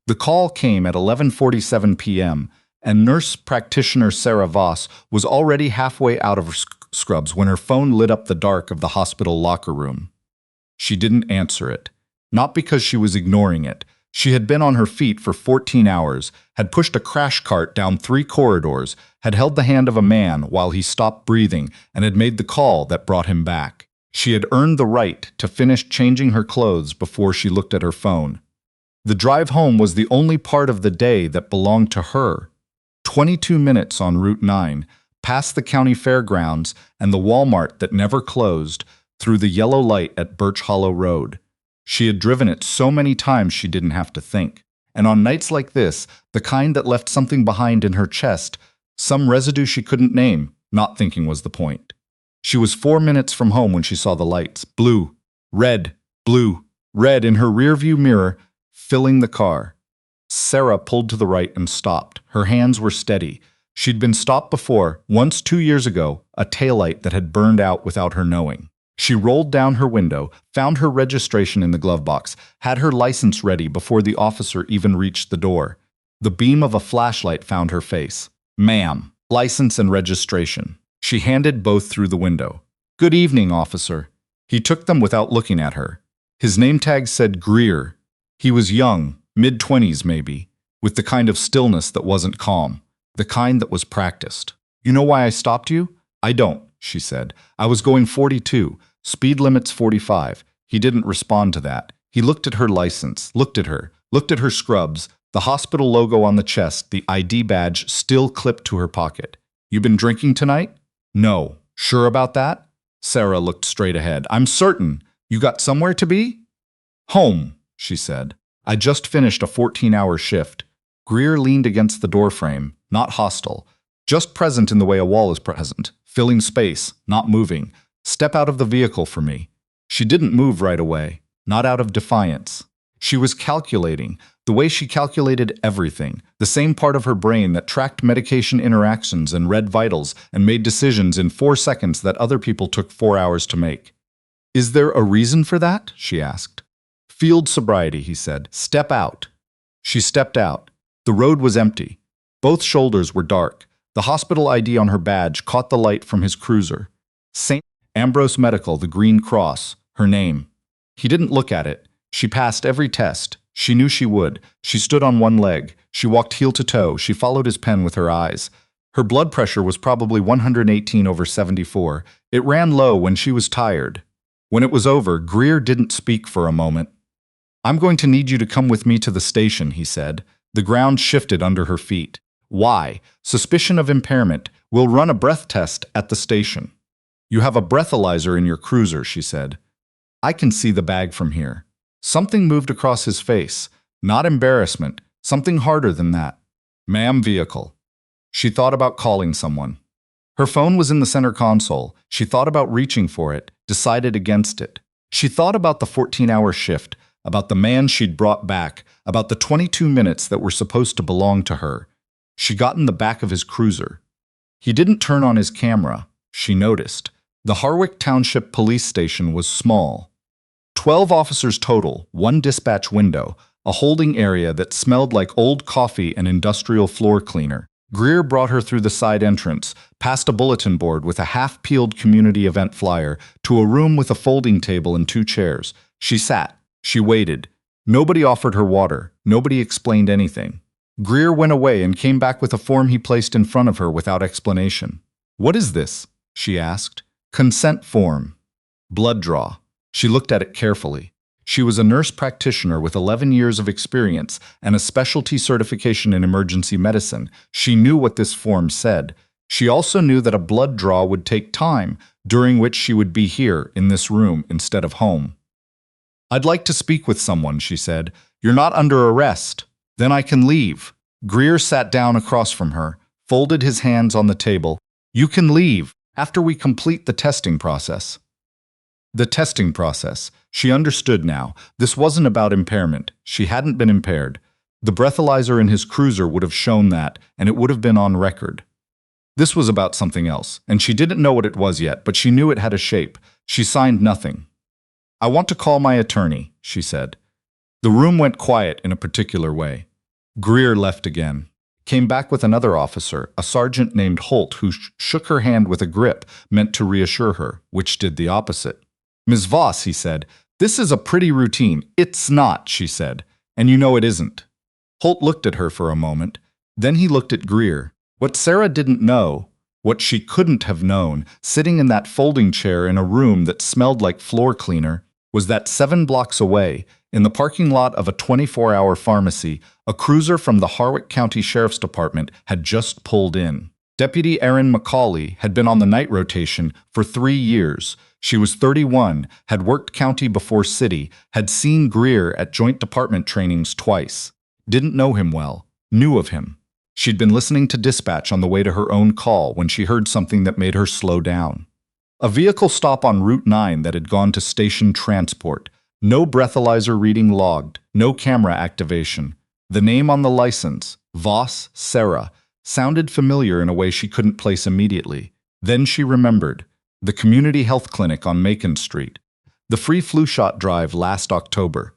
The call came at 11:47 p.m., and nurse practitioner Sera Voss was already halfway out of her scrubs when her phone lit up the dark of the hospital locker room. She didn't answer it. Not because she was ignoring it. She had been on her feet for 14 hours, had pushed a crash cart down 3 corridors, had held the hand of a man while he stopped breathing, and had made the call that brought him back. She had earned the right to finish changing her clothes before she looked at her phone. The drive home was the only part of the day that belonged to her. 22 minutes on Route 9, past the county fairgrounds and the Walmart that never closed, through the yellow light at Birch Hollow Road. She had driven it so many times she didn't have to think. And on nights like this, the kind that left something behind in her chest, some residue she couldn't name, not thinking was the point. She was 4 minutes from home when she saw the lights, blue, red in her rearview mirror, filling the car. Sera pulled to the right and stopped. Her hands were steady. She'd been stopped before, once 2 years ago, a taillight that had burned out without her knowing. She rolled down her window, found her registration in the glove box, had her license ready before the officer even reached the door. The beam of a flashlight found her face. "Ma'am, license and registration." She handed both through the window. "Good evening, officer." He took them without looking at her. His name tag said Greer. He was young, mid-20s maybe, with the kind of stillness that wasn't calm, the kind that was practiced. "You know why I stopped you?" "I don't," she said. "I was going 42. Speed limit's 45. He didn't respond to that. He looked at her license, looked at her scrubs, the hospital logo on the chest, the ID badge still clipped to her pocket. "You been drinking tonight?" "No." "Sure about that?" Sera looked straight ahead. "I'm certain. You got somewhere to be?" "Home," she said. "I just finished a 14-hour shift." Greer leaned against the doorframe, not hostile, just present in the way a wall is present, filling space, not moving. "Step out of the vehicle for me." She didn't move right away, not out of defiance. She was calculating, the way she calculated everything, the same part of her brain that tracked medication interactions and read vitals and made decisions in 4 seconds that other people took 4 hours to make. "Is there a reason for that?" she asked. "Field sobriety," he said. "Step out." She stepped out. The road was empty. Both shoulders were dark. The hospital ID on her badge caught the light from his cruiser. St. Ambrose Medical, the green cross, her name. He didn't look at it. She passed every test. She knew she would. She stood on one leg. She walked heel to toe. She followed his pen with her eyes. Her blood pressure was probably 118/74. It ran low when she was tired. When it was over, Greer didn't speak for a moment. "I'm going to need you to come with me to the station," he said. The ground shifted under her feet. "Why?" "Suspicion of impairment. We'll run a breath test at the station." "You have a breathalyzer in your cruiser," she said. "I can see the bag from here." Something moved across his face. Not embarrassment. Something harder than that. "Ma'am, vehicle." She thought about calling someone. Her phone was in the center console. She thought about reaching for it, decided against it. She thought about the 14-hour shift, about the man she'd brought back, about the 22 minutes that were supposed to belong to her. She got in the back of his cruiser. He didn't turn on his camera. She noticed. The Harwick Township Police Station was small. 12 officers total, 1 dispatch window, a holding area that smelled like old coffee and industrial floor cleaner. Greer brought her through the side entrance, past a bulletin board with a half-peeled community event flyer, to a room with a folding table and 2 chairs. She sat. She waited. Nobody offered her water. Nobody explained anything. Greer went away and came back with a form he placed in front of her without explanation. "What is this?" she asked. "Consent form." Blood draw. She looked at it carefully. She was a nurse practitioner with 11 years of experience and a specialty certification in emergency medicine. She knew what this form said. She also knew that a blood draw would take time, during which she would be here, in this room, instead of home. "I'd like to speak with someone," she said. "You're not under arrest. Then I can leave." Greer sat down across from her, folded his hands on the table. "You can leave after we complete the testing process." The testing process. She understood now. This wasn't about impairment. She hadn't been impaired. The breathalyzer in his cruiser would have shown that, and it would have been on record. This was about something else, and she didn't know what it was yet, but she knew it had a shape. She signed nothing. "I want to call my attorney," she said. The room went quiet in a particular way. Greer left again. Came back with another officer, a sergeant named Holt, who shook her hand with a grip meant to reassure her, which did the opposite. "Ms. Voss," he said, "this is a pretty routine." "It's not," she said, "and you know it isn't." Holt looked at her for a moment. Then he looked at Greer. What Sera didn't know, what she couldn't have known, sitting in that folding chair in a room that smelled like floor cleaner, was that 7 blocks away, in the parking lot of a 24-hour pharmacy, a cruiser from the Harwick County Sheriff's Department had just pulled in. Deputy Erin McCauley had been on the night rotation for 3 years. She was 31, had worked county before city, had seen Greer at joint department trainings twice. Didn't know him well, knew of him. She'd been listening to dispatch on the way to her own call when she heard something that made her slow down. A vehicle stop on Route 9 that had gone to station transport. No breathalyzer reading logged, no camera activation. The name on the license, Voss Sera, sounded familiar in a way she couldn't place immediately. Then she remembered. The community health clinic on Macon Street. The free flu shot drive last October.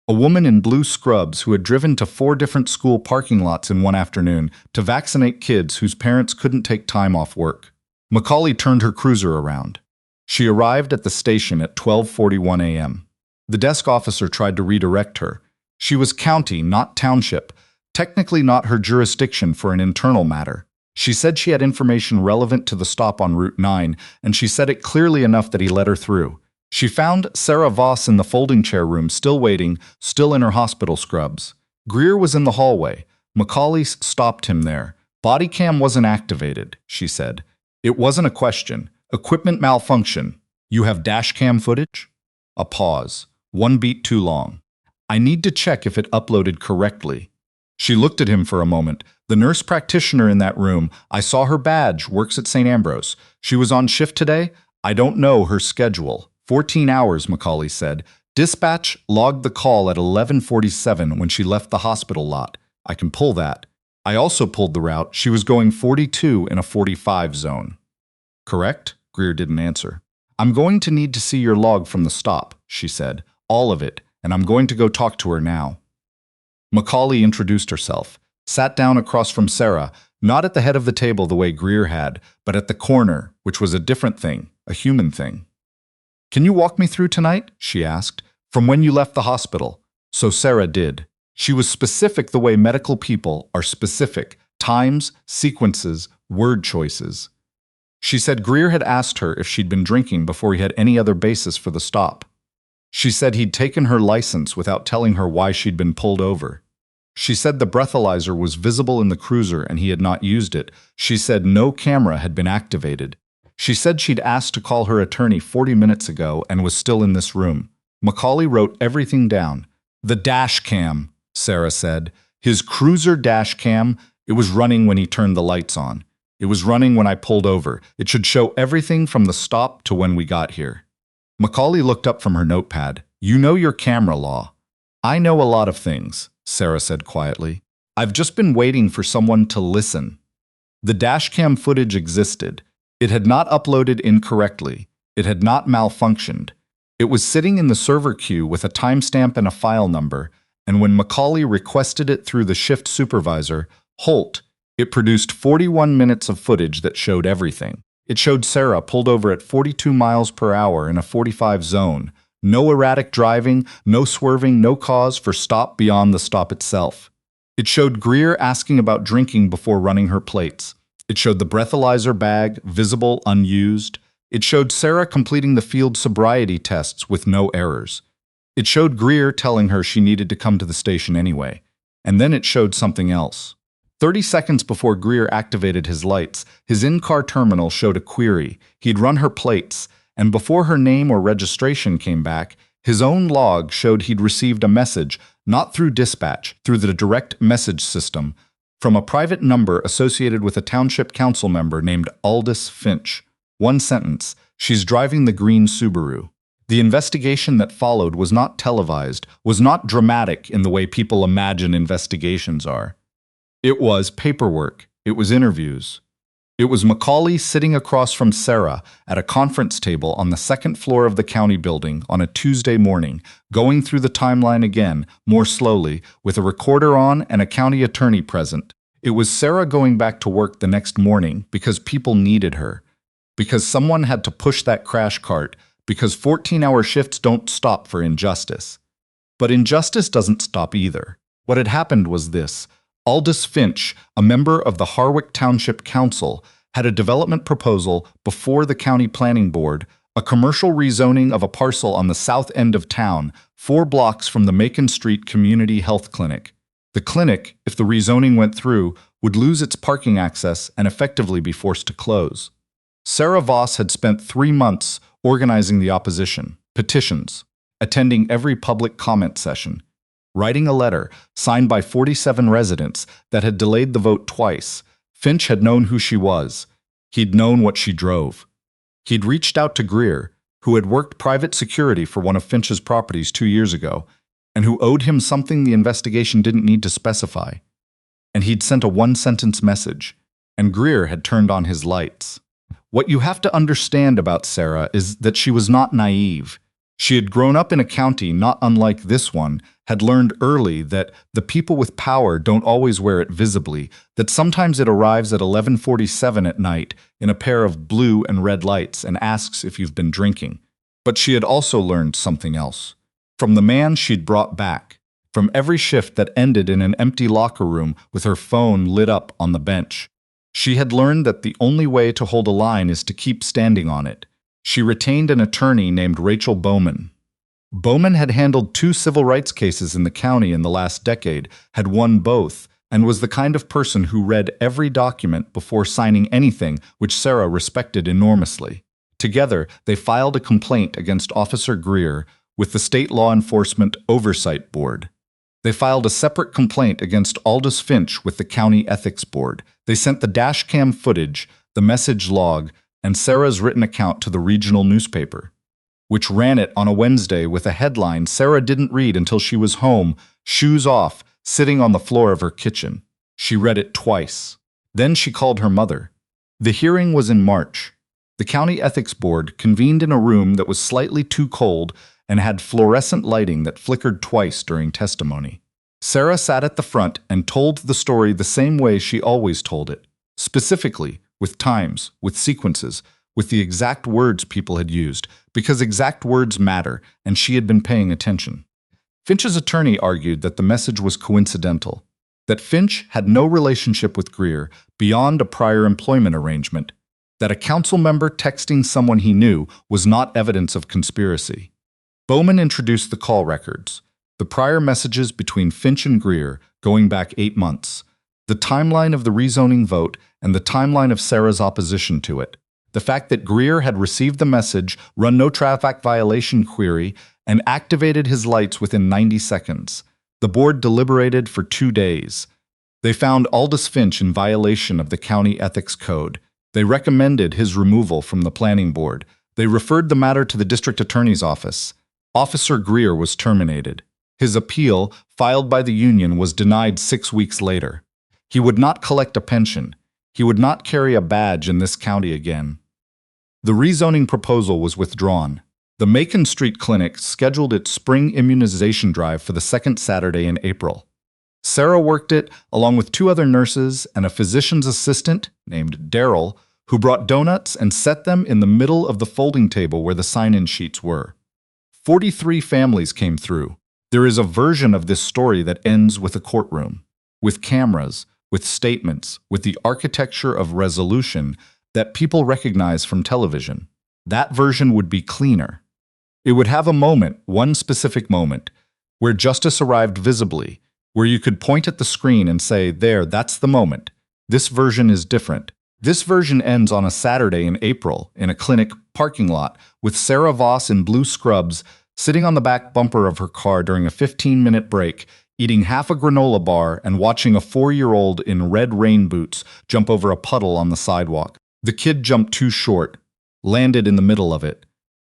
A woman in blue scrubs who had driven to 4 different school parking lots in one afternoon to vaccinate kids whose parents couldn't take time off work. McCauley turned her cruiser around. She arrived at the station at 12:41 a.m. The desk officer tried to redirect her. She was county, not township, technically not her jurisdiction for an internal matter. She said she had information relevant to the stop on Route 9, and she said it clearly enough that he let her through. She found Sera Voss in the folding chair room, still waiting, still in her hospital scrubs. Greer was in the hallway. McCauley stopped him there. "Body cam wasn't activated," she said. "It wasn't a question. Equipment malfunction. You have dash cam footage?" A pause. 1 beat too long. "I need to check if it uploaded correctly." She looked at him for a moment. "The nurse practitioner in that room, I saw her badge, works at St. Ambrose. She was on shift today? I don't know her schedule." 14 hours, McCauley said. "Dispatch logged the call at 11:47 when she left the hospital lot. I can pull that. I also pulled the route. She was going 42 in a 45 zone." "Correct?" Greer didn't answer. "I'm going to need to see your log from the stop," she said. "All of it, and I'm going to go talk to her now." McCauley introduced herself, sat down across from Sera, not at the head of the table the way Greer had, but at the corner, which was a different thing, a human thing. "Can you walk me through tonight?" she asked. "From when you left the hospital." So Sera did. She was specific the way medical people are specific. Times, sequences, word choices. She said Greer had asked her if she'd been drinking before he had any other basis for the stop. She said he'd taken her license without telling her why she'd been pulled over. She said the breathalyzer was visible in the cruiser and he had not used it. She said no camera had been activated. She said she'd asked to call her attorney 40 minutes ago and was still in this room. McCauley wrote everything down. "The dash cam," Sera said. "His cruiser dash cam, it was running when he turned the lights on. It was running when I pulled over. It should show everything from the stop to when we got here." McCauley looked up from her notepad. "You know your camera law." "I know a lot of things," Sera said quietly. "I've just been waiting for someone to listen." The dashcam footage existed. It had not uploaded incorrectly. It had not malfunctioned. It was sitting in the server queue with a timestamp and a file number, and when McCauley requested it through the shift supervisor, Holt, it produced 41 minutes of footage that showed everything. It showed Sera pulled over at 42 miles per hour in a 45 zone. No erratic driving, no swerving, no cause for stop beyond the stop itself. It showed Greer asking about drinking before running her plates. It showed the breathalyzer bag, visible, unused. It showed Sera completing the field sobriety tests with no errors. It showed Greer telling her she needed to come to the station anyway. And then it showed something else. 30 seconds before Greer activated his lights, his in-car terminal showed a query. He'd run her plates, and before her name or registration came back, his own log showed he'd received a message, not through dispatch, through the direct message system, from a private number associated with a township council member named Aldous Finch. One sentence: "She's driving the green Subaru." The investigation that followed was not televised, was not dramatic in the way people imagine investigations are. It was paperwork. It was interviews. It was Macaulay sitting across from Sera at a conference table on the second floor of the county building on a Tuesday morning, going through the timeline again, more slowly, with a recorder on and a county attorney present. It was Sera going back to work the next morning because people needed her, because someone had to push that crash cart, because 14-hour shifts don't stop for injustice. But injustice doesn't stop either. What had happened was this. Aldous Finch, a member of the Harwick Township Council, had a development proposal before the County Planning Board, a commercial rezoning of a parcel on the south end of town, 4 blocks from the Macon Street Community Health Clinic. The clinic, if the rezoning went through, would lose its parking access and effectively be forced to close. Sera Voss had spent 3 months organizing the opposition, petitions, attending every public comment session, writing a letter signed by 47 residents that had delayed the vote twice. Finch had known who she was. He'd known what she drove. He'd reached out to Greer, who had worked private security for one of Finch's properties 2 years ago, and who owed him something the investigation didn't need to specify. And he'd sent a 1-sentence message, and Greer had turned on his lights. What you have to understand about Sera is that she was not naive. She had grown up in a county not unlike this one, had learned early that the people with power don't always wear it visibly, that sometimes it arrives at 11:47 at night in a pair of blue and red lights and asks if you've been drinking. But she had also learned something else. From the man she'd brought back, from every shift that ended in an empty locker room with her phone lit up on the bench. She had learned that the only way to hold a line is to keep standing on it. She retained an attorney named Rachel Bowman. Bowman had handled 2 civil rights cases in the county in the last decade, had won both, and was the kind of person who read every document before signing anything, which Sera respected enormously. Together, they filed a complaint against Officer Greer with the State Law Enforcement Oversight Board. They filed a separate complaint against Aldous Finch with the County Ethics Board. They sent the dashcam footage, the message log, and Sera's written account to the regional newspaper, which ran it on a Wednesday with a headline Sera didn't read until she was home, shoes off, sitting on the floor of her kitchen. She read it twice. Then she called her mother. The hearing was in March. The County Ethics Board convened in a room that was slightly too cold and had fluorescent lighting that flickered twice during testimony. Sera sat at the front and told the story the same way she always told it, specifically, with times, with sequences, with the exact words people had used, because exact words matter, and she had been paying attention. Finch's attorney argued that the message was coincidental, that Finch had no relationship with Greer beyond a prior employment arrangement, that a council member texting someone he knew was not evidence of conspiracy. Bowman introduced the call records, the prior messages between Finch and Greer going back 8 months, the timeline of the rezoning vote, and the timeline of Sera's opposition to it. The fact that Greer had received the message, run no traffic violation query, and activated his lights within 90 seconds. The board deliberated for 2 days. They found Aldous Finch in violation of the county ethics code. They recommended his removal from the planning board. They referred the matter to the district attorney's office. Officer Greer was terminated. His appeal, filed by the union, was denied 6 weeks later. He would not collect a pension. He would not carry a badge in this county again. The rezoning proposal was withdrawn. The Macon Street Clinic scheduled its spring immunization drive for the 2nd Saturday in April. Sera worked it along with 2 other nurses and a physician's assistant named Daryl, who brought donuts and set them in the middle of the folding table where the sign-in sheets were. 43 families came through. There is a version of this story that ends with a courtroom, with cameras, with statements, with the architecture of resolution that people recognize from television. That version would be cleaner. It would have a moment, one specific moment, where justice arrived visibly, where you could point at the screen and say, there, that's the moment. This version is different. This version ends on a Saturday in April in a clinic parking lot with Sera Voss in blue scrubs sitting on the back bumper of her car during a 15-minute break, eating half a granola bar and watching a 4-year-old in red rain boots jump over a puddle on the sidewalk. The kid jumped too short, landed in the middle of it,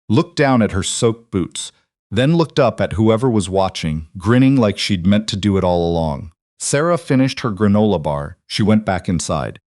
looked down at her soaked boots, then looked up at whoever was watching, grinning like she'd meant to do it all along. Sera finished her granola bar. She went back inside.